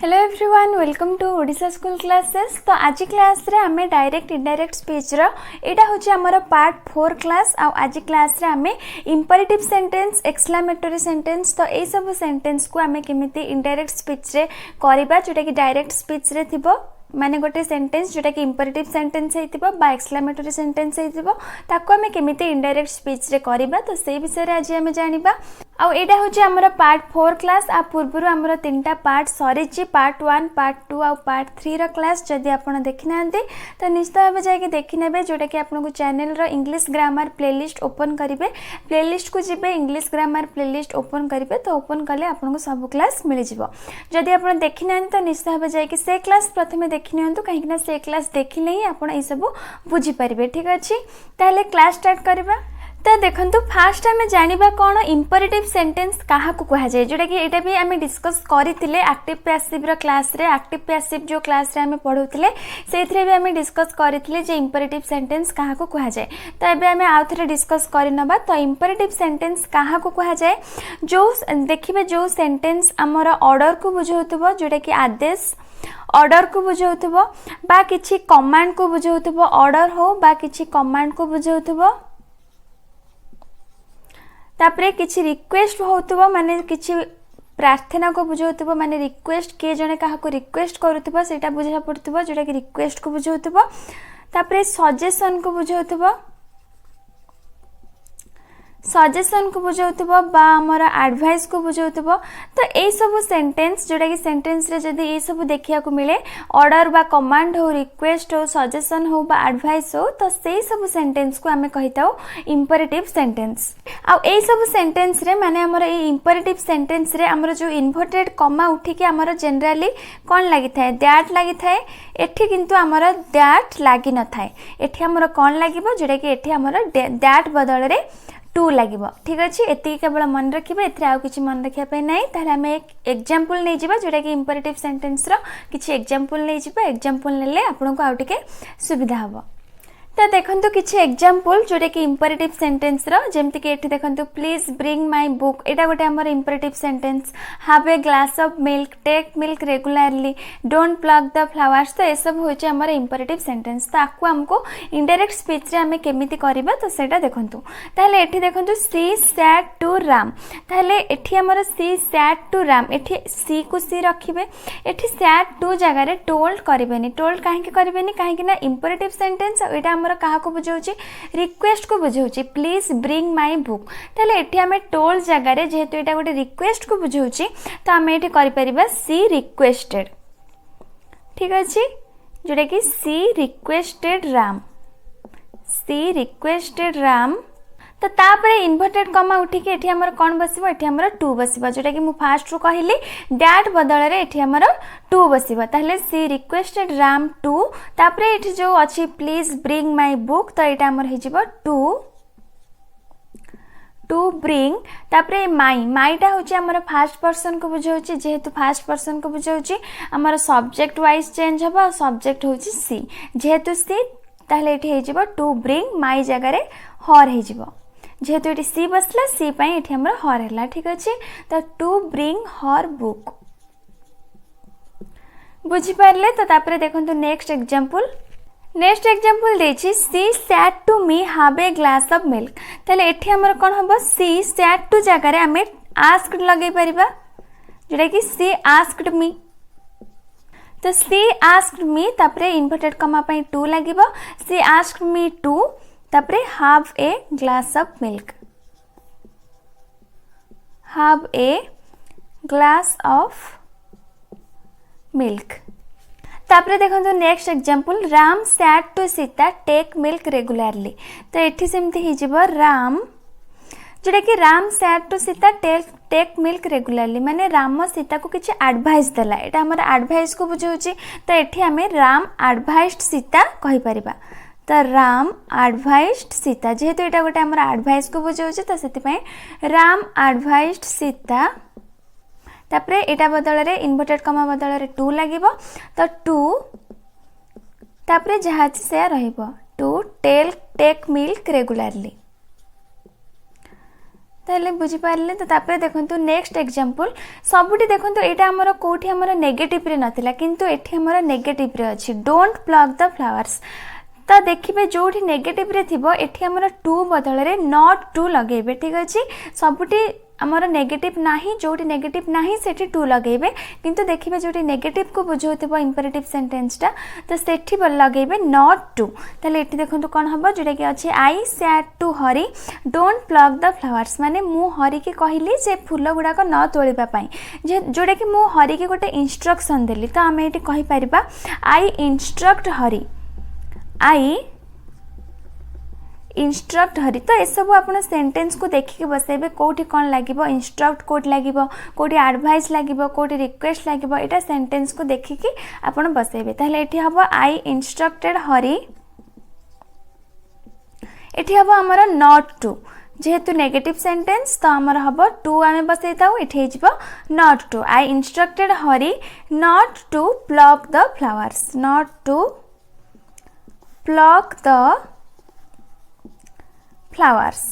Hello everyone, welcome to Odisha school classes. तो आज class रे आमे डायरेक्ट इनडायरेक्ट स्पीच रो एटा होची हमर पार्ट 4 क्लास। आज क्लास रे आमे इंपरेटिव सेंटेंस, एक्सक्लेमेटरी सेंटेंस, तो ए सब सेंटेंस को आमे केमिति इनडायरेक्ट स्पीच रे करबा जोटा कि डायरेक्ट स्पीच रे थिबो माने गोटे सेंटेंस जोटा कि इंपरेटिव सेंटेंस हेतिबो बा एक्सक्लेमेटरी सेंटेंस हेतिबो ताको आमे केमिति इनडायरेक्ट स्पीच रे करबा। तो से विषय रे आज आमे जानिबा। आउ एटा होची हमर पार्ट 4 क्लास। आ पूर्वरु हमर तीनटा पार्ट सरीची, पार्ट 1, पार्ट 2 आउ पार्ट 3 रो क्लास जदि आपण देखिनांती तो निश्चित भाबे जाके देखिनेबे, जोटा कि आपनको चैनल रो इंग्लिश ग्रामर प्लेलिस्ट ओपन करिवे। प्लेलिस्ट को जिबे, इंग्लिश ग्रामर प्लेलिस्ट ओपन करिवे, तो ओपन कले आपनको सब क्लास मिल जिवो। जदि आपण देखिनांती तो निश्चित भाबे जाके से क्लास प्रथमे देखिनियंतु, काहे कि ना से क्लास देखिले ही आपण ए सब बुझी परिबे। ठीक अछि, ताले क्लास स्टार्ट करबा। तो देखंतु फास्ट आम जानिबा कौन इंपरेटिव सेंटेंस कहा को कहा जाए, जोटा कि एटा भी आम डिस्कस करथिले एक्टिव पैसिव रो क्लास रे। एक्टिव पैसिव जो क्लास रे आम पढौथिले सेथरे भी आम डिस्कस करथिले जे इंपरेटिव सेंटेंस कहा को कहा जाए। तो एबे आम आउ थरे डिस्कस करनबा। तो इंपरेटिव सेंटेंस कहा को कहा जाए, जो देखिबे जो सेंटेंस हमर ऑर्डर को बुझौतबो, जोटा कि आदेश ऑर्डर को बुझौतबो बा किछि कमांड को बुझौतबो, ऑर्डर हो बा किछि कमांड को बुझौतबो। तापरे किछि रिक्वेस्ट होतबो, माने किछि प्रार्थना को बुझौतबो, माने रिक्वेस्ट किए जने काहा को रिक्वेस्ट करूतबो सेटा बुझा पड़तबो, जोटा कि रिक्वेस्ट को बुझौतबो। तापरे सजेशन को बुझौतबो, सजेशन को बुझौतबो बा हमर एडवाइस को बुझौतबो। तो ए सब सेंटेंस जोटा कि सेंटेंस रे जदी ए सब देखिया को मिले, ऑर्डर बा कमांड हो, रिक्वेस्ट हो, सजेशन हो बा एडवाइस हो, तो से सब सेंटेंस को हमें कहिताओ इंपरेटिव सेंटेंस। आ ए सब सेंटेंस रे माने हमर ए इंपरेटिव सेंटेंस रे हमर जो इन्वर्टेड कमा उठी के हमर जनरली कोन लागि थाए, दैट लागि थाए। एठी किंतु हमर दैट लागि न थाए, एठी हमर कोन लागिबो, जोटा कि एठी हमर दैट बदल रे टू लगिबो। ठीक अछि, एति केवल मन रखिबे, एथरे आउ किछि मन रखिया पे नै। ताले हम एक एग्जांपल नै जिबा, जोटा कि इंपरेटिव सेंटेंस रो किछि एग्जांपल नै जिबा। एग्जांपल नेले आपन को आउ टिके सुविधा हबो। तो देखंतु किछि एग्जांपल जोटा कि इंपरेटिव सेंटेंस रो, जेमति कि एठी देखंतु प्लीज ब्रिंग माय बुक, एटा गोटे हमर imperative sentence. Have a glass of milk, take milk regularly, don't plug the flowers. तो ए सब होचे हमर इंपरेटिव सेंटेंस। तो आकु हमको इनडायरेक्ट स्पीच रे हमें केमिति करबा, तो सेटा देखंतु। ताले एठी देखंतु सी सैड टू राम, ताले एठी हमर सी सैड टू राम, एठी सी को सी रखिबे, एठी सैड टू जगह रे टोल्ड करबेनी। टोल्ड काहे के करबेनी, काहे कि ना इंपरेटिव सेंटेंस एटा कहा को बुझाउची, रिक्वेस्ट को बुझाउची, प्लीज ब्रिंग माय बुक। ताले एठी हमें टोल जगह रे जेहेतु एटा गोटे रिक्वेस्ट को बुझाउची, तो हमें एठी करि परिबा सी रिक्वेस्टेड। ठीक अछि, जोटा कि सी रिक्वेस्टेड राम, सी रिक्वेस्टेड राम। तो तापरे इन्वर्टेड कमा उठी के एठी हमर कोन बसिबो, एठी हमर टू बसिबो, जोटा कि मु फास्ट रो कहिली दैट बदल रे एठी हमर टू बसिबो। ताहले सी रिक्वेस्टेड राम टू, तापरे एठी जो अछि प्लीज ब्रिंग माय बुक, तो एटा हमर हे जिवो टू ब्रिंग। तापरे माई टा होची हमर फर्स्ट पर्सन को बुझाउची, जेहेतु फर्स्ट पर्सन को बुझाउची हमर सब्जेक्ट वाइज चेंज हबो। सब्जेक्ट होची सी, जेहेतु सी ताहले एठी हे जिवो टू ब्रिंग, माई जगह रे हर हे जिवो, जेहेतु एटी सी बसला सी पाई एठी हमर हर हैला। ठीक अछि, तो टू ब्रिंग हर बुक। बुझी पारले। तो तापरे देखंतु नेक्स्ट एग्जांपल। नेक्स्ट एग्जांपल देछि she said to me have a glass of milk. ताले एठी हमर कोन हबो, सी सैड टू जगह रे हमें आस्क्ड लगै परिबा, जेटा कि सी आस्क्ड मी। तो सी आस्क्ड मी, तापरे इन्वर्टेड कमा पई टू लागिबो, सी आस्क्ड मी टू, तापरे have a glass of milk, have a glass of milk. तापरे देखंतु next example, Ram said to Sita take milk regularly. तो एठी सेमति हि जिवो राम, जोटा कि Ram said to Sita take milk regularly, माने राम सीता को किछि एडवाइस देला, एटा हमर एडवाइस को बुझाउची। तो एठी हमें राम एडवाइस्ड सीता कहि परिबा। तो राम एडवाइस्ड सीता, जेहेतु एटा गोटे हमर एडवाइस को बुझाउची, तो सेति पय राम एडवाइस्ड सीता। तापरे एटा बदल रे इन्वर्टेड कमा बदल रे टू लागिबो, तो टू तापरे जहा से रहइबो टू टेक मिल्क रेगुलरली। ताहले बुझी पारले। तो तापर देखंतु नेक्स्ट एग्जांपल सबुठी देखंतु एटा हमर कोठी हमर नेगेटिव रे नथिला किंतु एठी हमर नेगेटिव रे अछि डोंट प्लग द फ्लावर्स। तो देखिए जो नेगेटिव रे थिबो एठी हमर टू बदल रे नॉट टू लगेबे ठीक अछि सबुठी आमर नेगेटिव नाही जोटी नेगेटिव नाही सेठी टू लगेबे किंतु देखिबे जोटी नेगेटिव को बुझौथिबो इंपेरेटिव सेंटेंसटा तो सेठी लगेबे नॉट टू। ताले एठी देखंतु कोन हबो जोटा कि अछि I said to Hari don't plug the flowers माने मु हरी के कहली जे फूल गुडा को न तोलिबा पई जे जोटा कि मु हरी के गोटे इंस्ट्रक्शन देली। तो आमे एठी कहि परिबा आई इंस्ट्रक्ट हरी आई इंस्ट्रक्ट हरी। तो ये सब आप सेंटेंस को देखिए बसैबे कोठी कौन लगे इंस्ट्रक्ट कोठी लगे कोठी एडवाइस लगे कोठी रिक्वेस्ट लगे यहाँ सेंटेंस को देखिए आप बसैबे। ताहले एठी हबो आई इंस्ट्रक्टेड हरी एठी हबो हमर नॉट टू जेहेतु नेगेटिव सेंटेंस तो आमर हम टू आम बसई था ये not to I instructed Hari not to plug the flowers not to plug the flowers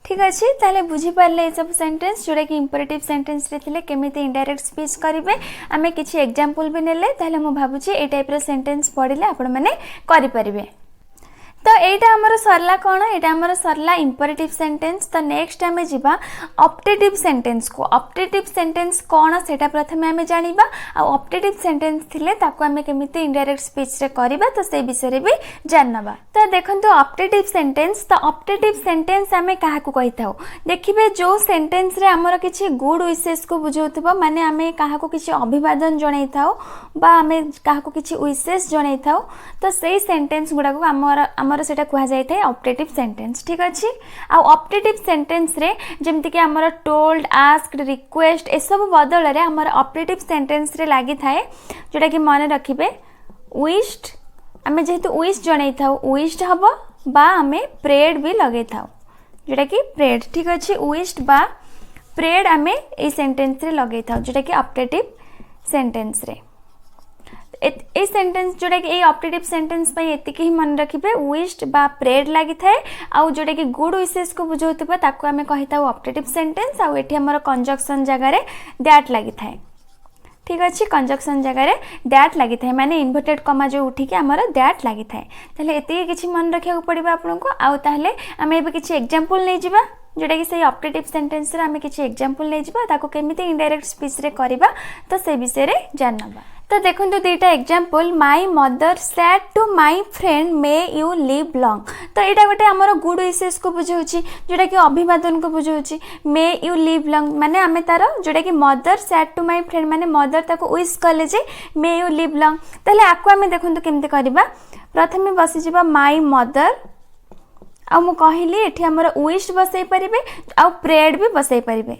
ठीक अच्छे। ताले बुझी पारले ये सब सेंटेंस जोड़ा कि इंपेरेटिव सेंटेंस रे थिले केमिति इनडायरेक्ट स्पीच करिवे आमे किछि एग्जांपल भी नेले ताले मु भाबुची ए टाइप रो सेंटेंस पढिले आपण माने करि परिबे। तो एटा हमर सरला कोन एटा हमर सरला इंपेरेटिव सेंटेंस। तो नेक्स्ट आमे जिबा ऑप्टेटिव सेंटेंस को ऑप्टेटिव सेंटेंस कोन सेटा प्रथमे आमे जानिबा आ ऑप्टेटिव सेंटेंस थिले ताको आमे केमिति इनडायरेक्ट स्पीच रे करिबा तो से विषय रे भी जानबा। तो देखंतु ऑप्टेटिव सेंटेंस तो ऑप्टेटिव सेंटेंस आमे काहा को कहिताओ देखिबे जो सेंटेंस रे हमर किछि गुड विशेष को बुझौतबो माने आमे काहा को किछि अभिवादन जणाइताओ बा आमे काहा को किछि विशेष जणाइताओ तो सेही सेंटेंस गुडा को हमर सेटा कुहा जाय थाए ऑप्टेटिव सेंटेंस ठीक अछि। आ ऑप्टेटिव सेंटेंस रे जेमति कि हमर टोल्ड आस्क्ड रिक्वेस्ट ए सब बदल रे हमर ऑप्टेटिव सेंटेंस रे लागि थाए जोटा कि माने रखिबे विश्ड आमे जेहेतु विश जणाई थाउ विश्ड हबो बा आमे प्रेड भी लगे थाउ जोटा कि प्रेड ठीक अछि विश्ड बा प्रेड आमे ए सेंटेंस रे लगे थाउ जोटा कि ऑप्टेटिव सेंटेंस रे ए सेंटेंस जोटा कि ए ऑप्टेटिव सेंटेंस पई एतिके ही मन रखिबे विश्ड बा प्रेड लागि थाए आ जोटा कि गुड विशेष को बुझौतबा ताको आमे कहिताउ ऑप्टेटिव सेंटेंस आ एठी हमर कंजक्शन जगह रे दैट लागि थाए ठीक अच्छे कंजक्शन जगह रे दैट लागि थाए माने इन्वर्टेड कमा जो उठी के हमर दैट लागि थाए। ताले एतिके किछि मन रखिया पड़िबा आपनको आ ताहले आमे एबे किछि एग्जांपल नै जिबा जोटा कि सही ऑप्टेटिव सेंटेंस रे आमे किछि एग्जांपल नै जिबा ताको केमिति इनडायरेक्ट स्पीच रे करबा तो से विषय रे जानबा। तो देखंतु दुईटा example my mother said to my friend may you live long. तो एटा गोटे हमर गुड विशेष को बुझौची जोटा कि अभिवादन को बुझौची मे यू लिव लॉन्ग माने आमे तार जोटा कि mother said to my friend माने मदर ताको विश कले जे मे यू लिव लॉन्ग। ताले आको आमे देखंतु केमते करबा प्रथमे बसि जिबा माय मदर आ मु कहली एठी हमर विश बसई परिबे आ प्रेड भी बसई परिबे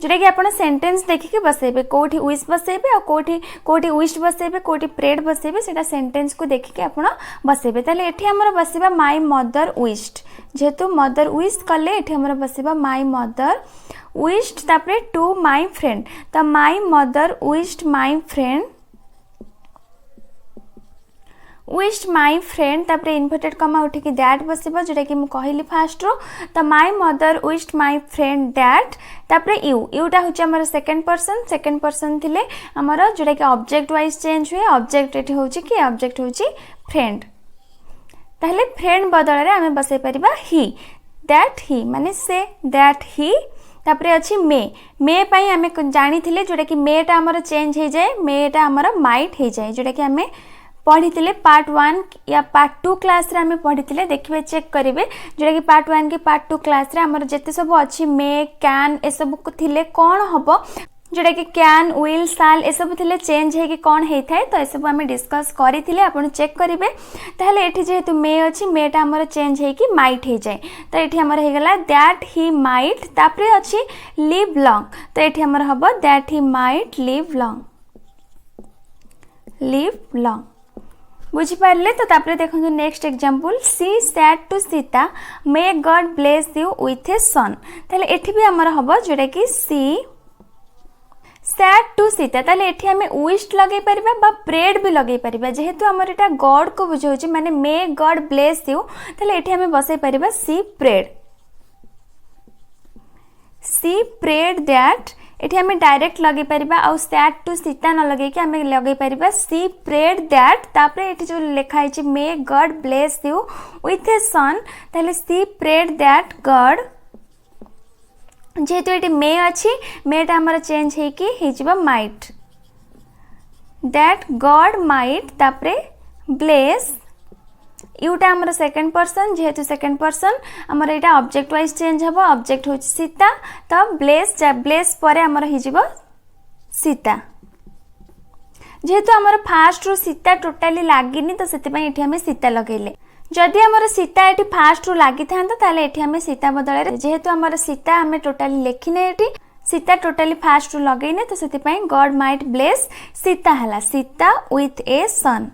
जोटा कि आपन सेंटेंस देखिके बसैबे कोठी विश बसैबे आ कोठी विश बसैबे कोठी प्रेड बसैबे सेटा सेंटेंस को देखिके आपन बसैबे। ताले एठी हमर बसिबा माय मदर विश्ड जेहेतु मदर विश कले एठी हमर बसिबा माय मदर विश्ड तापरे टू माय फ्रेंड तो my mother wished my friend wished my friend तापरे इन्वर्टेड कमा उठी कि दैट बसिबा जोटा कि मु कहली फास्ट रो तो my mother wished my friend that तापरे यू यूटा होची हमर सेकंड पर्सन थिले हमर जोटा कि ऑब्जेक्ट वाइज चेंज हुए ऑब्जेक्ट एठी होची कि ऑब्जेक्ट होची फ्रेंड ताहले फ्रेंड बदल रे हमें बसई परिबा ही दैट ही माने से दैट ही तापरे अछि मे पई हमें जानी थिले जोटा कि मेटा हमर चेंज हे जाए मेटा हमर माइट हे जाए जोटा कि हमें पढ़ी पार्ट 1 या पार्ट 2 क्लास रे हमें पढ़ी देखिए चेक करेंगे जोटा कि पार्ट 1 की पार्ट 2 क्लास रे हमर जेते सब अच्छी मे कैन ए सब थिले कौन हम जोटा कि कैन विल साल ए सब थिले चेंज है कि कौन है थाए तो ए सब हमें डिस्कस करी आपण चेक करेंगे। ताहले एठी जेहेतु मे अच्छी मेटा हमर चेंज है कि माइट हो जाए तो ये हमर हो गला दैट ही माइट तापरे अच्छी लिव लॉन्ग तो ये हमर हम that he might live long बुझिपारे। तो तापरे देखो next example she said to Sita may God bless you with a son ताले एठी भी हमर हबो जोटा कि सी सैड टू सीता ताले एठी हमें विश्ड लगे परिबा बा प्रेड भी लगे परिबा जेहेतु हमर एटा गॉड को बुझौची माने मे गॉड ब्लेस यू ताले एठी हमें बसई परिबा सी प्रेड सी प्रेड दैट एठी हमें डायरेक्ट लगे परिबा आ सैट टू सीता न लगे कि हमें लगे परिबा सी प्रेड दैट तापरे एठी जो लिखा है may God bless you with a son ताले सी प्रेड दैट गॉड जेहेतु ये मे अच्छी मेटा आमर चेंज हो माइट दैट गॉड माइट तापरे ब्लेस यूटा आमर सेकेंड पर्सन जेहेतु सेकेंड पर्सन आमर यहाँ ऑब्जेक्ट वाइज चेंज हम ऑब्जेक्ट हूँ सीता तो ब्लेस ब्लेस पर आमर हो सीता जेहेतु आमर फास्ट रु सीता टोटाली लगिनी तो से आम सीता लगेले जदि आमर सीता ये फास्ट रु लगी था ताले आम सीता बदल जेहेतु आमर सीता आम टोटाली लिखिने ये सीता टोटाली फास्ट रु लगेने तो से गॉड माइट ब्लेस सीता है सीता विथ ए सन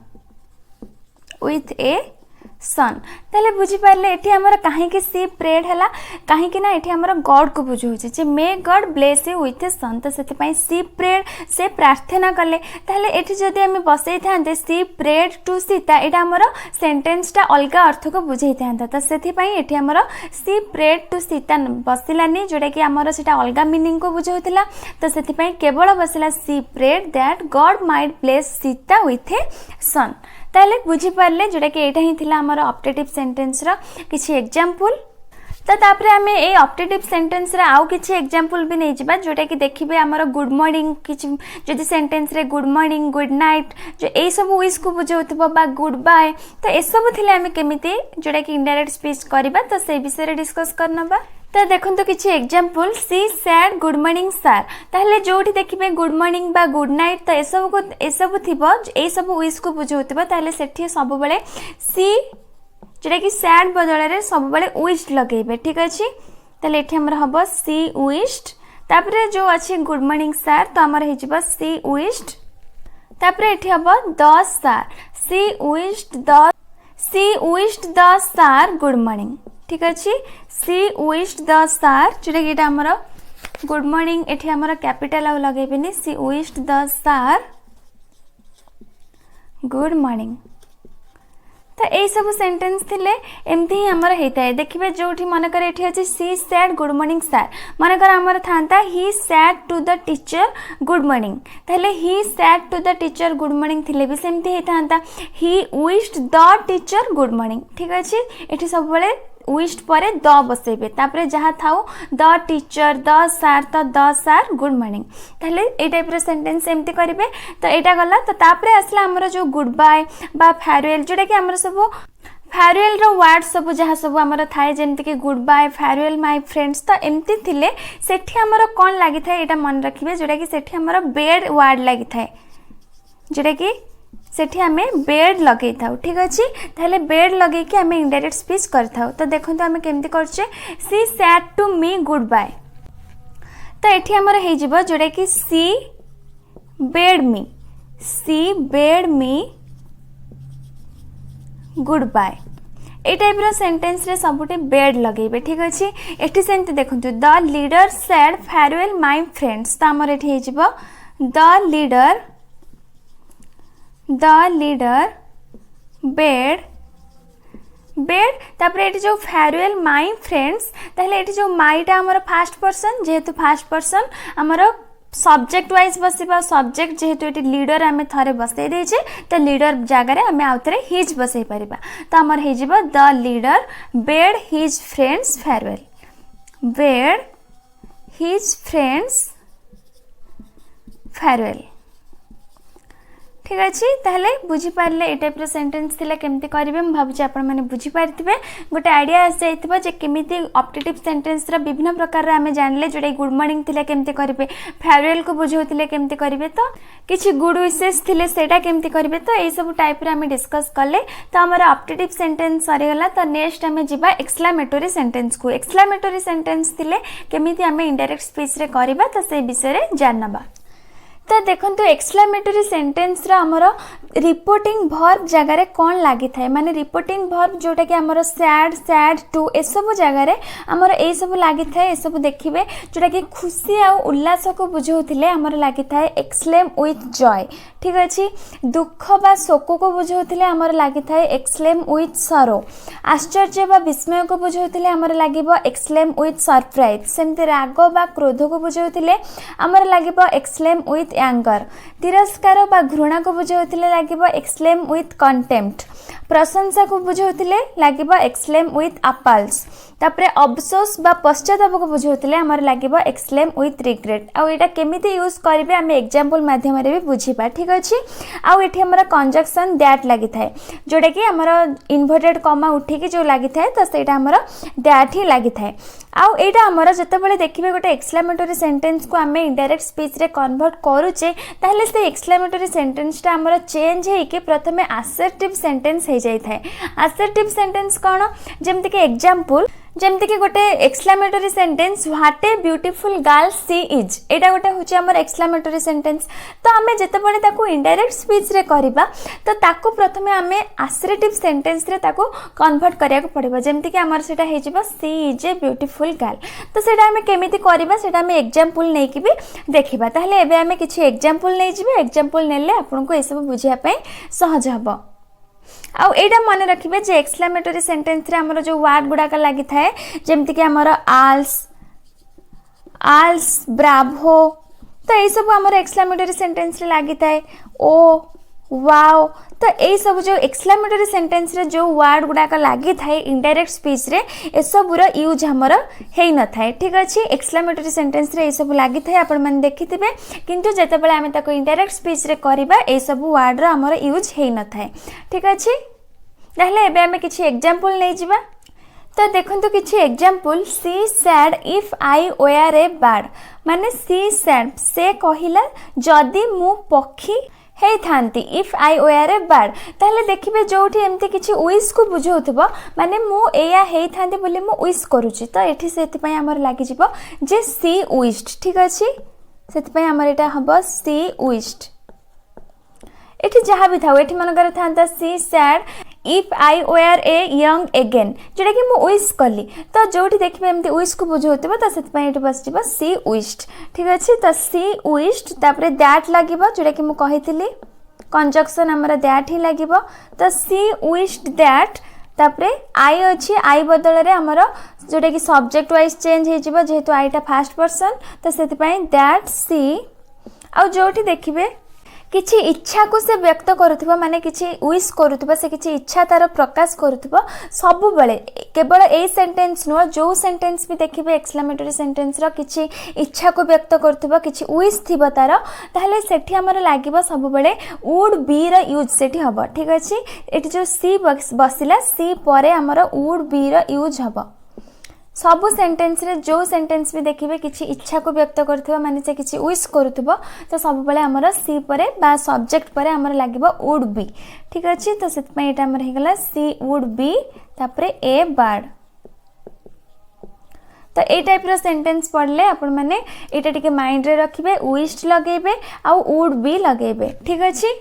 सन ताले बुझी पारे एठी हमर काहे कि सी प्रेड हला काहे कि ना एठी हमर गॉड को बुझौछि जे may God bless you with a son तो सेति पई सी प्रेड से प्रार्थना कले ताले एठी जदि हम बसई थांते सी प्रेड टू सीता एटा हमर सेंटेंस टा अलगा अर्थ को बुझई थांता तो सेति पई एठी हमर सी प्रेड टू सीता बसिलानी जोडा कि हमर सेटा अलगा मीनिंग को बुझौतिला तो सेति पई केवल बसिला she prayed that God might bless Sita with a son ताले बुझी पारे जोटा कि यहाँ ही थिला हमर ऑप्टेटिव सेंटेंस रा किछि एग्जांपल तो तापरे आमे ए ऑप्टेटिव सेंटेंस रा आउ किछि एग्जांपल भी नै जिबा जोटा कि देखिबे हमर गुड मॉर्निंग किछि जदि सेंटेंस रे गुड मॉर्निंग गुड नाइट जो ए सब विश को बुझौतबो बा गुड बाय तो ए सब थिले आमे केमिति जोटा कि इनडायरेक्ट स्पीच करबा तो से विषय रे डिस्कस करनबा तो देखो तो किसी example she said good morning sir ताहले जोठी देखिबे गुड मॉर्निंग बा गुड नाइट तो ए सब थिबो ए सब विश को बुझौतबो ताहले सेठी सब बेले सी जेटा कि सैड बदल रे सब बेले विश लगेबे ठीक अछि ताहले एठी हमर हबो सी विश्ड तापरे जो अछि गुड मॉर्निंग सर तो हमर हे जिबो सी विश्ड तापरे एठी हबो the sir she wished the sir good morning ठीक अच्छे सी विश्ड द सर जोटा कि आमर गुड मॉर्निंग एठी आमर कैपिटल आउ लगेबेनी she wished the sir good morning तो यही सब सेंटेंस थिले एमती ही आमर होता है देखिए जो मनकर ये अच्छे she said good morning sir मनकर आमर था he said to the teacher good morning ताहले he said to the teacher good morning थिले भी सेमती होता he wished the teacher good morning ठीक अच्छे ये सब बड़े विश्ड पर द बसेबे तापरे जहाँ थाउ द टीचर द सर तो द सर गुड मॉर्निंग ताहले ए टाइप रो सेंटेंस एमती करिवे तो एटा गला तो तापरे आसला हमर जो गुड बाय बा फेयरवेल जोटा कि हमर सब फेयरवेल रो वर्ड सब जहाँ सब हमर थाए जेमति कि good bye farewell my friends तो एमती थिले सेठी हमर कोन लागि थाए एटा मन रखिबे जोटा कि सेठी हमर बेड वर्ड लागि थाए जोटा कि सेठी आमे बेड लगे था ठीक अच्छे ताहले बेड लगे कि आमे इनडायरेक्ट स्पीच करथाउ तो देखो तो आमे केमती करछे she said to me good bye तो एठी हमर हे जिवो जोडा कि she bade me good bye ए टाइप रो सेंटेंस रे सबुटे बेड लगेबे ठीक अच्छे एठी सेंते देखंतु the leader said farewell my friends तो हमर एठी हे जिवो द लीडर बेड तापरे एठी जो फेयरवेल माय फ्रेंड्स ताहले एठी जो मायटा हमर फास्ट पर्सन जेहेतु फास्ट पर्सन हमर सब्जेक्ट वाइज बसिबा सब्जेक्ट जेहेतु एठी लीडर आमे थरे बसै देछे तो लीडर जगह रे आमे आउतरे हिज बसै परिबा तो हमर हे जिवो the leader bed his friends farewell ठीक अच्छे ताहले बुझी पारे ए टाइप सेंटेंस थिला केमती करिवे हम भाबुची आपण माने बुझी पारथिबे गोटे आइडिया आस जाइथिबो जे केमिति ऑप्टेटिव सेंटेंस रा विभिन्न प्रकार रा हमें जानले जोडे गुड मॉर्निंग थिला केमती करिवे फेयरवेल को बुझौतिले केमती करिवे तो किछि गुड विशेस थिले सेटा केमती करिवे तो ए सब टाइप रा हमें डिस्कस करले तो हमर ऑप्टेटिव सेंटेंस सरी गला तो नेक्स्ट हमें जिबा एक्सक्लेमेटरी सेंटेंस को एक्सक्लेमेटरी सेंटेंस थिले केमिति हमें इनडायरेक्ट स्पीच रे करिबा तो से विषय रे जानबा तो देखो एक्सक्लेमेटरी सेंटेंस आमर रिपोर्टिंग भर्ब जगार कौन लगी थाए माने रिपोर्टिंग भर्ब जोटा कि आमर सैड सैड टू ए सब जगार आमर ए सब लगी थाए ए सब देखिए जोटा कि खुशी आ उल्लास को बुझाऊले आमर लगी थाए एक्सक्लेम विथ जॉय। ठीक अच्छे दुख बा शोक को बुझाऊले आमर लगी थाए एक्सक्लेम विथ सरो। आश्चर्य बा विस्मय को बुझाऊले आमर लगे एक्सक्लेम विथ सरप्राइज। सेमती राग बा क्रोध को बुझाऊले आमर लगे एक्सक्लेम विथ एंगर। तिरस्कार बा घृणा को बुझाऊले लगे एक्सक्लेम विथ कंटेम्प्ट। प्रशंसा को बुझाऊले लगे एक्सक्लेम विथ अपल्स। तापरे अफसोस बा पश्चाताप को बुझाऊले आमर लगे एक्सक्लेम विथ रिग्रेट। आउ एटा केमिति यूज करिवे आमे एग्जांपल माध्यम रे भी बुझिबा। ठीक अछि आउ एठी हमर कंजक्शन दैट लागि थाए जोटा कि हमर इन्वर्टेड कॉमा उठी कि जो लागि थाए त सेटा हमर दैट ही लागि थाए। आउ एटा हमर जते बेले देखिबे गोटे एक्सक्लेमेटरी सेंटेंस को आमे इनडायरेक्ट स्पीच रे कन्वर्ट करूचे ताहले से एक्सक्लेमेटरी सेंटेंस टा हमर चेंज हे कि प्रथमे असर्टिव सेंटेंस हे जाय थाए। असर्टिव सेंटेंस कोन जेमति कि एग्जांपल जेमति कि गोटे exclamatory sentence what a beautiful girl she is एटा गोटे होची हमर एक्सक्लेमेटरी सेंटेंस। तो आमे जते बळे ताको इनडायरेक्ट स्पीच रे करिबा तो ताको प्रथमे आमे असर्टिव सेंटेंस रे ताको कन्वर्ट करिया को पड़िबो जेमति कि हमर सेटा हे जिवो सी इज ए ब्यूटीफुल गर्ल। तो सेटा आमे केमिति करिबा सेटा आमे एग्जांपल नै कि भी देखिबा। ताहले एबे आमे किछि एग्जांपल नै जिबे एग्जांपल नेले आपन को ए सब बुझिया पय सहज हबो। आउ एटा मन रखिबे जे एक्सक्लेमेटरी सेंटेंस रे हमर जो वर्ड गुडा का लागि थाए जेमति कि हमर आल्स आल्स ब्रावो तो ए सब हमर एक्सक्लेमेटरी सेंटेंस रे लागि थाए। ओ वाओ तो ए सब जो एक्सक्लेमेटरी सेंटेंस रे जो वर्ड गुडा का लागि थाए इनडायरेक्ट स्पीच रे ए सब रो यूज हमर हेई न थाए। ठीक अछि एक्सक्लेमेटरी सेंटेंस रे ए सब लागि थाए आपण मन देखिथिबे किंतु जते बेले आमे ताको इनडायरेक्ट स्पीच रे करिबा ए सब वर्ड रो हमर यूज हेई न थाए। ठीक अछि ताहले एबे आमे किछि एग्जांपल नै जिबा। तो देखंतु किछि example she said if I were a bird माने सी सैड से कहिला जदी मु पक्षी हे थांती if I were a bird ताहले देखिबे जोठी एमती किछि विश को बुझौथबो माने मु एया हे थांती बोली मु विश करूची तो एठी सेति पय हमर लागि जिवो जे सी विश्ड। ठीक अछि सेति पय हमर एटा हबो सी विश्ड। एठी जहा भी थाउ एठी मनकर थांता she said if I were a young again जोटा कि मु विश कली तो जोठी देखिबे एमती विश को बुझौथबो तो सेति पय एठी बस जिवो सी विश्ड। ठीक अछि तो सी विश्ड तापरे दैट लागिबो जोटा कि मु कहितली कंजक्शन हमर दैट ही लागिबो तो सी विश्ड दैट तापरे आई अछि आई बदल रे हमर जोटा कि सब्जेक्ट वाइज चेंज हे जिवो जेहेतु आईटा फर्स्ट पर्सन तो सेति पय दैट सी आ जोठी देखिबे किछि इच्छा को से व्यक्त करूथबो माने किछि विश करूथबो से किछि इच्छा तार प्रकाश करूथबो सब बेले केवल ए सेंटेंस नो जो सेंटेंस भी देखिबे एक्सक्लेमेटरी सेंटेंस रो किछि इच्छा को व्यक्त करूथबो किछि विश थिबो तार ताहले सेठी हमर लागिबो सब बेले वुड बी रो यूज सेठी हबो। ठीक अछि एठी जो सी बसिला सी परे हमर वुड बी रो यूज हबो। सबु सेंटेंस रे जो सेंटेंस भी देखिबे किछि इच्छा को व्यक्त करथबो माने से किछि विश करथबो तो सब बेले हमर सी परे बा सब्जेक्ट परे हमर लागिबो वुड बी। ठीक अछि तो सेत पय एटा हमर हे गेला सी वुड बी तापरे ए बर्ड। तो ए टाइप रो सेंटेंस पढ़ले आपण माने एटा टिके माइंड रे रखिबे विश्ड लगेबे आ वुड बी लगेबे। ठीक अछि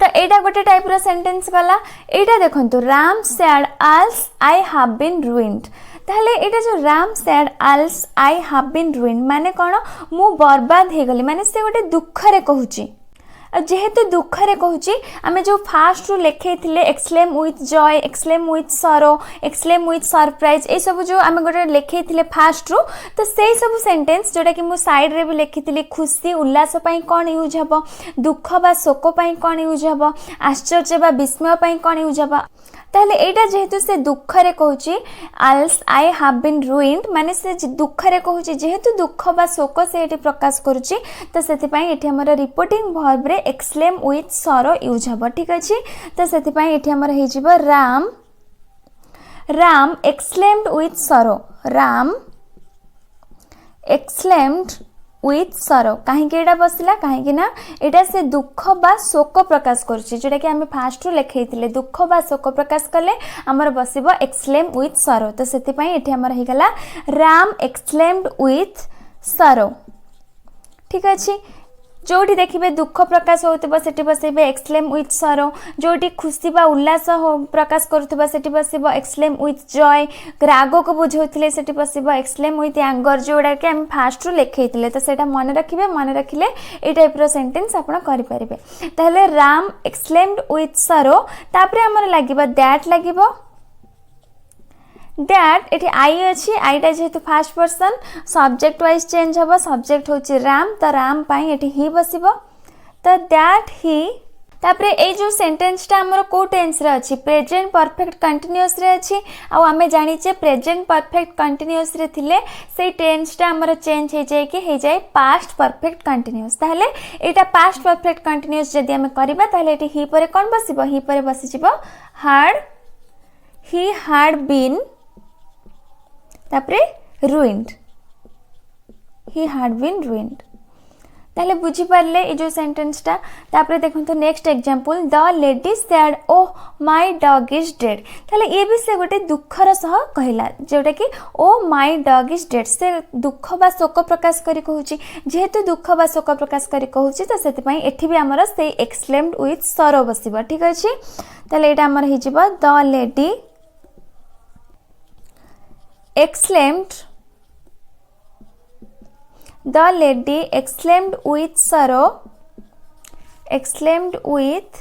तो एटा गोटे टाइप रो सेंटेंस गला। एटा देखंतु Ram said alas I have been ruined ताहले एटा जो Ram said alas I have been ruined माने कोन मु बर्बाद हे गली माने से गोटे दुख रे कहूची जेहेतु दुख रे कहूची आमे जो फास्ट रू लेखैथिले exclaim with joy exclaim with sorrow exclaim with surprise ए सब जो आमे गोटे लेखैथिले फास्ट रू तो से सब सेंटेंस जोटा कि मु साइड रे भी लेखिथिले खुशी उल्लास पई कोन यूज हबो दुख बा शोक पई कोन यूज हबो आश्चर्य बा विस्मय पई कोन यूज हबो ताहले एटा जेहेतु से दुख रे कहूची आल्स आई हैव बीन रुइन्ड माने से दुख रे कहूची जेहेतु दुख बा शोक से एटी प्रकाश करूची तो सेति पई एठी हमर रिपोर्टिंग वर्ब रे एक्सक्लेम विथ सरो यूज हबो। ठीक अछि तो सेति पई एठी हमर हे जिवो राम राम एक्सक्लेम्ड विथ सरो राम एक्सक्लेम्ड विथ सरो कहीं एटा बसला कहीं ना एटा से दुख बा शोक प्रकाश करछि जेटा कि हमें फास्ट रो लेखैथिले दुख बा शोक प्रकाश कले हमर बसिबो एक्सक्लेम विथ सरो तो सेति पई एठी हमर हे गला राम एक्सक्लेम्ड विथ सरो। ठीक अछि जोटी देखिए दुख प्रकाश होउतबो सेठी बसेबे एक्सक्लेम विथ सरो, जोटी खुशी बा उल्लास प्रकाश करुतबो सेठी बसेबो एक्सक्लेम विथ जॉय, राग को बुझौथिले सेठी बसेबो एक्सक्लेम विथ एंगर, जोडा के हम फास्ट रु लेखैथिले तो सेटा मन रखिबे, मन रखिले ए टाइप रो सेंटेंस आपण करि परिबे। ताहले राम एक्सक्लेम्ड विथ सरो, तापरे हमर लागिबो दैट लागिबो, दैट एठी आई अछि, आईटा जेहेतु first person subject wise change हबो, सब्जेक्ट होछि राम तो राम पाई एठी ही बसिबो तो दैट ही। तापरे ए जो सेंटेंस टा हमर को टेंस रे अछि, प्रेजेंट परफेक्ट कंटीन्यूअस रे अछि आ हमें जानि छे प्रेजेंट परफेक्ट कंटीन्यूअस रे थिले से टेंस टा हमर चेंज हे जाय कि हे जाय पास्ट परफेक्ट कंटीन्यूअस। ताहले एटा पास्ट परफेक्ट कंटीन्यूअस जदि हम करबा ताहले एठी ही परे कोन बसिबो, ही परे बसि जिवो हाड, ही हाड बीन, तापरे ruined, he had been ruined। ताहले बुझी पारले ए जो सेंटेंस टा। तापरे देखंतु next example, the lady said oh my dog is dead. ताहले ये भी से गोटे दुखर सह कहला जोटा कि oh my dog is dead, से दुख बा शोक प्रकाश करी कहूची, जेहेतु दुख बा शोक प्रकाश करी कहूची तो सेति पई एठी भी हमर से एक्सक्लेम्ड विथ सरो बसिबो। ठीक अछि, ताहले एटा हमर हि जिवो the lady exclaimed, the lady exclaimed with sorrow, exclaimed with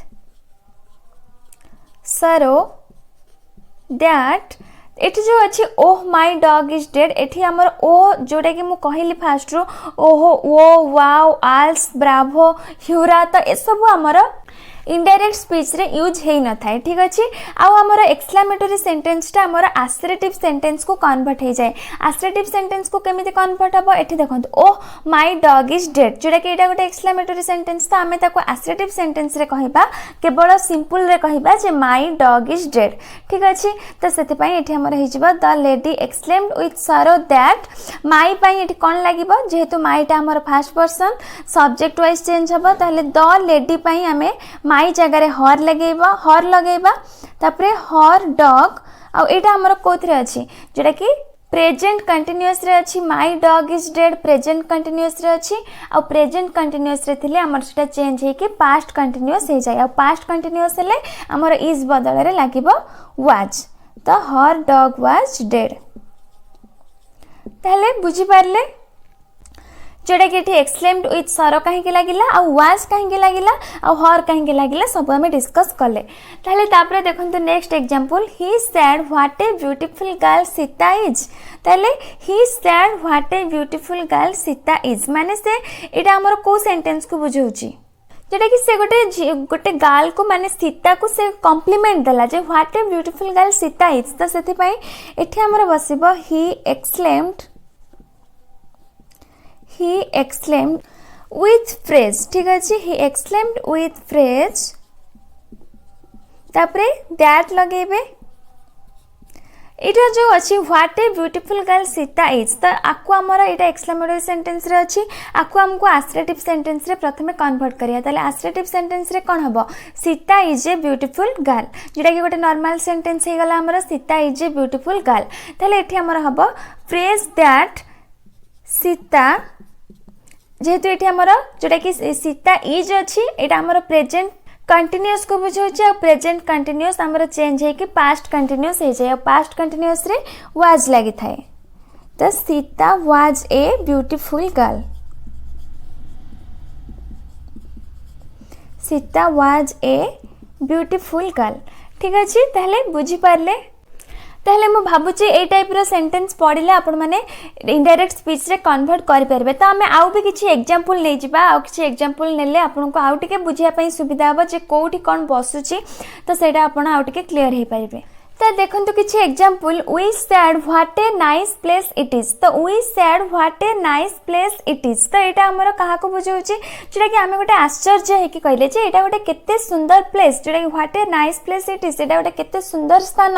sorrow that, एठी जो अच्छी oh my dog is dead, एठी हमर ओ जोटा कि मु कहली फास्ट रो ओहो ओ वाओ आल्स ब्रावो ह्यूरा तो ए सब हमर इनडायरेक्ट स्पीच रे यूज हे न थाए। ठीक अछि, आ हमर एक्सक्लेमेटरी सेंटेंस टा हमर आसरेटिव सेंटेंस को कन्वर्ट हे जाए। आसरेटिव सेंटेंस को केमिति कन्वर्ट हबो, एठी देखंतु oh my dog is dead, जोटा कि एटा गोटे एक्सक्लेमेटरी सेंटेंस तो आमे ताको आसरेटिव सेंटेंस रे कहिबा, केवल सिंपल रे कहिबा जे माय डॉग इज डेड। ठीक अछि, तो सेति पई एठी हमर हे जिवो द लेडी एक्सक्लेम्ड विथ सरो दैट, माय पई एठी कोन लागिबो, जेहेतु माय टा हमर first person subject wise change हबो, ताहले द लेडी पई आमे माई जगह रे हर लगेबा, हर लगेबा, तापरे हर डॉग आ एटा हमर कोथरे अछि जेटा कि प्रेजेंट कंटीन्यूअस रे अछि, my dog is dead present continuous रे अछि आ प्रेजेंट कंटीन्यूअस रे थिले हमर सेटा चेंज हे कि पास्ट कंटीन्यूअस हे जाय आ पास्ट कंटीन्यूअस हेले हमर इज बदल रे लागिबो वाज, तो हर डॉग वाज डेड। ताहले बुझी पारले जोटा कि एक्सक्लेम्ड विथ सरो कहीं लगिला आ वाज कहीं लगिला आ हर कहीं लगिला सब हमें डिस्कस कले। ताहले तापरे देखंतु next example, he said what a beautiful girl Sita is. ताहले he said what a beautiful girl Sita is माने से एटा हमर को सेंटेंस को बुझौची, जोटा कि से गोटे गर्ल को माने सीता को से कॉम्प्लीमेंट देला जे what a beautiful girl Sita is, तो सेति पई एठी हमर बसिबो ही exclaimed with phrase। ठीक अछि, he exclaimed with phrase, तापरे that लगेबे, इटा जो अछि what a beautiful girl Sita is, तो आकु हमर एटा एक्सक्लेमेटरी सेंटेंस रे अछि, आकु हमको आसरेटिव सेंटेंस रे प्रथमे कन्वर्ट करिया। ताले आसरेटिव सेंटेंस रे कोन हबो, Sita is a beautiful girl, जेटा कि गोटे नॉर्मल सेंटेंस हे गला हमर Sita is a beautiful girl. ताले एठी हमर हबो फ्रेज दैट सीता, जेहेतु ये आमर जोटा कि सीता इज अच्छी एटा आमर प्रेजेंट कंटीन्यूअस को बुझाउछि आ प्रेजेंट कंटीन्यूअस आमर चेंज है कि पास्ट कंटीन्यूअस हो जाए, पास्ट कंटीन्यूअस रे वाज लागि थाए, तो Sita was a beautiful girl, Sita was a beautiful girl. ठीक अछि, ताहले बुझी पारले, ताहले मु भाबुची ए टाइप रो सेंटेंस पढ़िले आपण माने इनडायरेक्ट स्पीच रे कन्वर्ट करि परबे। तो हमें आउ भी किछि एग्जांपल नै जिबा, आउ किछि एग्जांपल नेले आपन को आउ टिके बुझिया पई सुविधा हो जे कोठी कोन बसुची, तो सेटा आपण आउ टिके क्लियर हे परिबे। तो देखंतु किछि example, we said what a nice place it is, तो we said what a nice place it is, तो एटा हमर कहा को बुझौची, जेटा कि हमें गोटे आश्चर्य हे कि कहले जे एटा गोटे केते सुंदर प्लेस, जेटा कि what a nice place it is, एटा गोटे केते सुंदर स्थान,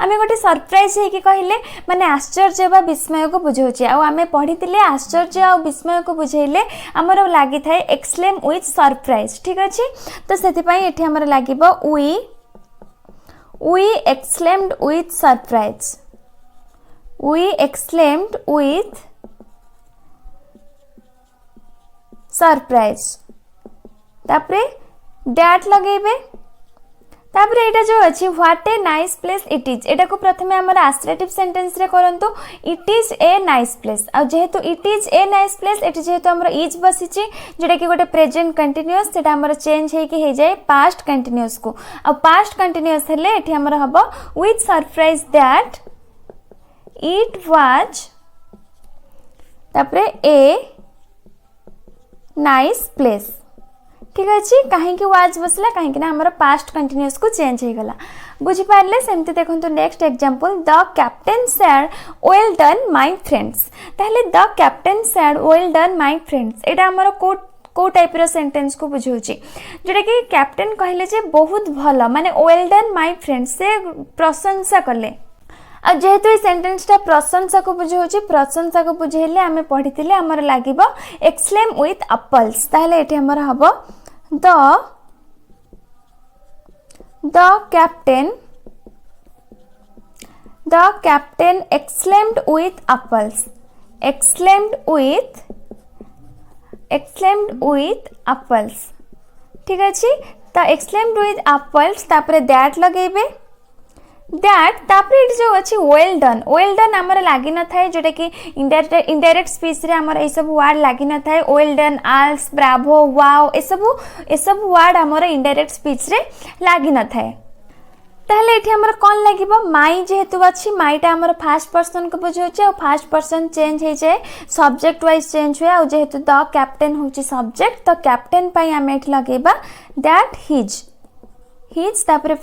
हमें गोटे सरप्राइज हे कि कहले माने आश्चर्य बा विस्मय को बुझौची। आ हमें पढ़ितिले आश्चर्य आ विस्मय को बुझेइले हमर लागि थाए एक्सक्लेम विथ सरप्राइज। ठीक अछि, तो सेति पई एठी हमर लागिबो we exclaimed with surprise, we exclaimed with surprise. तापरे दैट लगेबे तापरे एटा जो अछि what a nice place it is एटा को प्रथमे हमर आस्ट्रेटिव सेंटेंस रे करंतु it is a nice place आ जेहेतु it is a nice place एटी जेहेतु हमर इज बसिछि जेटा कि गोटे प्रेजेंट कंटीन्यूअस सेटा हमर चेंज हे कि हे जाय पास्ट कंटीन्यूअस को आ पास्ट कंटीन्यूअस हेले एठी हमर हबो with surprise that it was तापरे ए नाइस प्लेस ठीक अच्छे कहीं वाज बसला कहीं हमारा पास्ट कंटिन्यूअस को चेंज हो गला बुझी पारे सेमती देखो next example the captain said well done my friends ताहले the captain said well done my friends एटा हमारा को टाइप रो सेंटेंस को बुझाउची जेटा कि कैप्टेन कहले जे बहुत भलो माने वेल डन माय फ्रेंड्स से प्रशंसा कले आ जेहेतु ये सेंटेंस टा प्रशंसा को बुझाउची प्रशंसा को बुझेले आमे पढितिले हमर लागिबो एक्सक्लेम विथ एप्पल्स ताहले एठी हमर हबो the captain exclaimed with apples ठीक अच्छे तो exclaimed with apples तापरे that लगेबे दैट तापरे इट जो अच्छी वेल डन आमर लगी न थाए जोटा कि इनडायरेक्ट स्पीच रे आमर ए सब वर्ड लगी न थाए वेल डन आल्स ब्रावो वाओ ए सब वर्ड आमर इनडायरेक्ट स्पीच रे लगी न थाए ताहले एठी हमर कोन लागिबो माई जेहेतु अछि माईटा हमर फर्स्ट पर्सन को बुझौचे और फर्स्ट पर्सन चेंज हे जाय सब्जेक्ट वाइज चेंज हुए और जेहेतु द कैप्टेन होची सब्जेक्ट तो कैप्टेन पई हम एठी लगेबा दैट हिज तापरे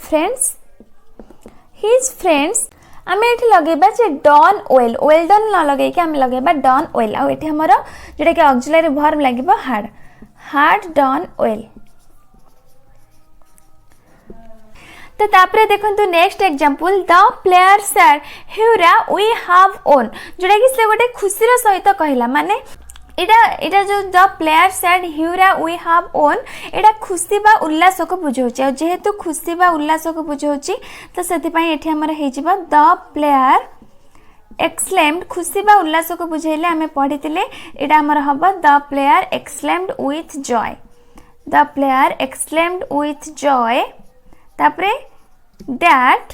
हिज फ्रेंड्स आम ये लगेबा जे डन वेल डन न लगे कि आम लगेबा डन वेल आ एठी हमर जेटा कि ऑक्सिलरी वर्ब लागिबो हार्ड डन वेल तो तापरे देखंतु next example the player said hurrah we have won जोटा कि से गोटे खुशी सहित कहला माने इटा जो the player said hurrah we have won एटा खुशी बा उल्लास को बुझौची और जेहेतु खुशी बा उल्लास को बुझौची तो सेति पई एठी हमर हे जिवो द प्लेयर एक्सक्लेम्ड खुशी बा उल्लास को बुझेले हमें पढितिले एटा हमर हबो the player exclaimed with Joy तापरे दैट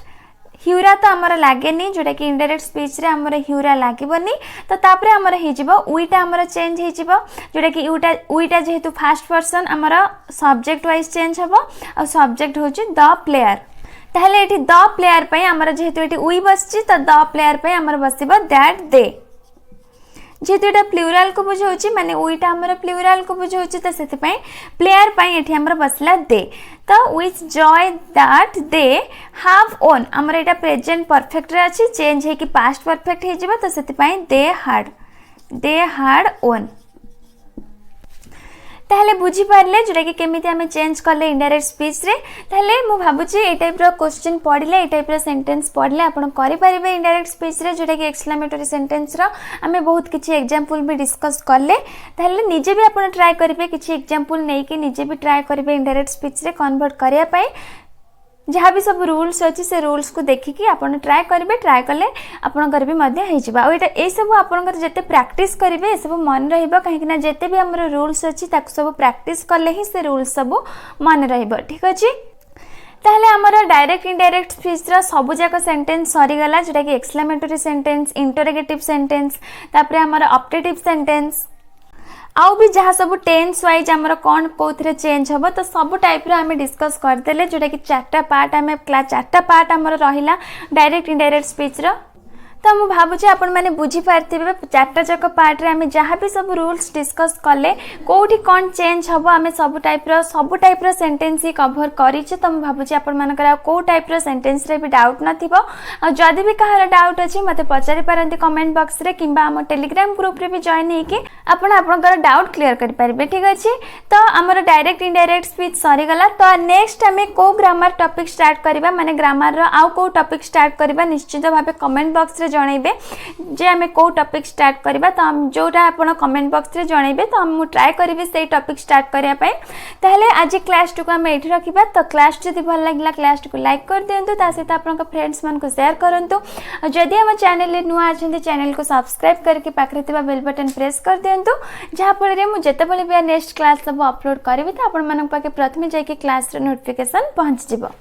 हिउरा तो आमर लागेनी जोटा कि इनडायरेक्ट स्पीच रे आमर हिउरा लागेबनी तो तापरे आमर हे जिवो उइटा आमर चेंज हे जिवो जोटा कि उइटा जेहेतु फर्स्ट पर्सन आमर सब्जेक्ट वाइज चेंज हबो और सब्जेक्ट होची द प्लेयर ताहले एठी द प्लेयर पई आमर जेहेतु एठी उइ बसची तो द प्लेयर पई आमर बसिबो दैट दे जेहेतु एटा प्लूराल को बुझाउची माने उइटा हमर प्लूराल को बुझाउची तो सेति पई प्लेयर पई एठी हमर बसला दे तो with Joy that they have own हमर एटा प्रेजेंट परफेक्ट रे अछि चेंज हे कि पास्ट परफेक्ट हे जिवो तो सेति पई दे हैड ओन ताहले बुझी पारले जोटा कि केमिति हमें चेंज करले इनडायरेक्ट स्पीच रे ताहले मु भाबुची ए टाइप रो क्वेश्चन पढले ए टाइप रो सेंटेंस पढले आपण करि परिबे इनडायरेक्ट स्पीच रे जोटा कि एक्सक्लेमेटरी सेंटेंस रो हमें बहुत किछि एग्जांपल भी डिस्कस करले ताहले निजे भी आपण ट्राई करिवे किछि एग्जांपल नै कि निजे भी ट्राई करिवे इनडायरेक्ट स्पीच रे कन्वर्ट करिया पई जहाँ भी सब रूल्स अच्छी से रूल्स को देखिकी आपन ट्राई करेंगे ट्राई कले आपंकर भी ये सब आपंकर जिते प्रैक्टिस करेंगे ये सब मन रही जिते भी आमर रूल्स अच्छी सब प्रैक्टिस कले ही से रूल्स सब मन रही ठीक अच्छे ताहले आमर डायरेक्ट इनडायरेक्ट स्पीच रो सब जाक सेंटेंस सरीगला जोटा कि एक्सक्लेमेटरी सेंटेंस इंटरोगेटिव सेंटेंस तापरे आमर ऑप्टेटिव सेंटेंस आउ भी जहाँ सब टेन्स वाइज आमर कौन कौन चेंज हम तो सब टाइप आम डिस्कस करदे जोटा कि चार्टा पार्ट आम चार्टा पार्ट आमर रहा डायरेक्ट इनडायरेक्ट स्पीच रो तो मुझे भावुचे आपण मैंने बुझी पार्थिबे चार्टा जाक पार्ट रे आम जहाँ भी सब रूल्स डिस्कस कले कोठी कौन चेंज हम आम सब टाइप रो सेंटेंस ही कवर करिचे तो मुझे भावुचे आपण मानकर को टाइप रो सेंटेंस रे भी डाउट नथिबो आ जदी भी कहार डाउट अछि मते पचारि पारंती कमेंट बॉक्स रे किंबा हम टेलीग्राम ग्रुप रे भी जॉइन हेकि आपण आपनकर डाउट क्लियर करि पारिबे ठीक अछि तो हमर डायरेक्ट इनडायरेक्ट स्पीच सरी गला तो नेक्स्ट आम को ग्रामर टॉपिक स्टार्ट करबा माने ग्रामर रो आउ को टॉपिक स्टार्ट करबा निश्चित भाबे कमेंट बॉक्स रे रे जनइबे जे आमे को टॉपिक स्टार्ट करबा तो जोटा आपण कमेंट बॉक्स रे जनइबे तो हम ट्राई करबे से टॉपिक स्टार्ट करिया पय ताहले आज क्लास टू को हम एठी रखिबा तो क्लास जदी भल लागला क्लास टू को लाइक कर दियंतु ता सहित आपन फ्रेंड्स मन को शेयर करंतु जदी हम चैनल रे नुआ आछन चैनल को सब्सक्राइब करके पाखरे थिबा बेल बटन प्रेस कर दियंतु जहा फल रे मु जते बले नेक्स्ट क्लास सब अपलोड करबी तो आपण मन पाके प्रथमे जाय के क्लास रे नोटिफिकेशन पहुंच जिवो।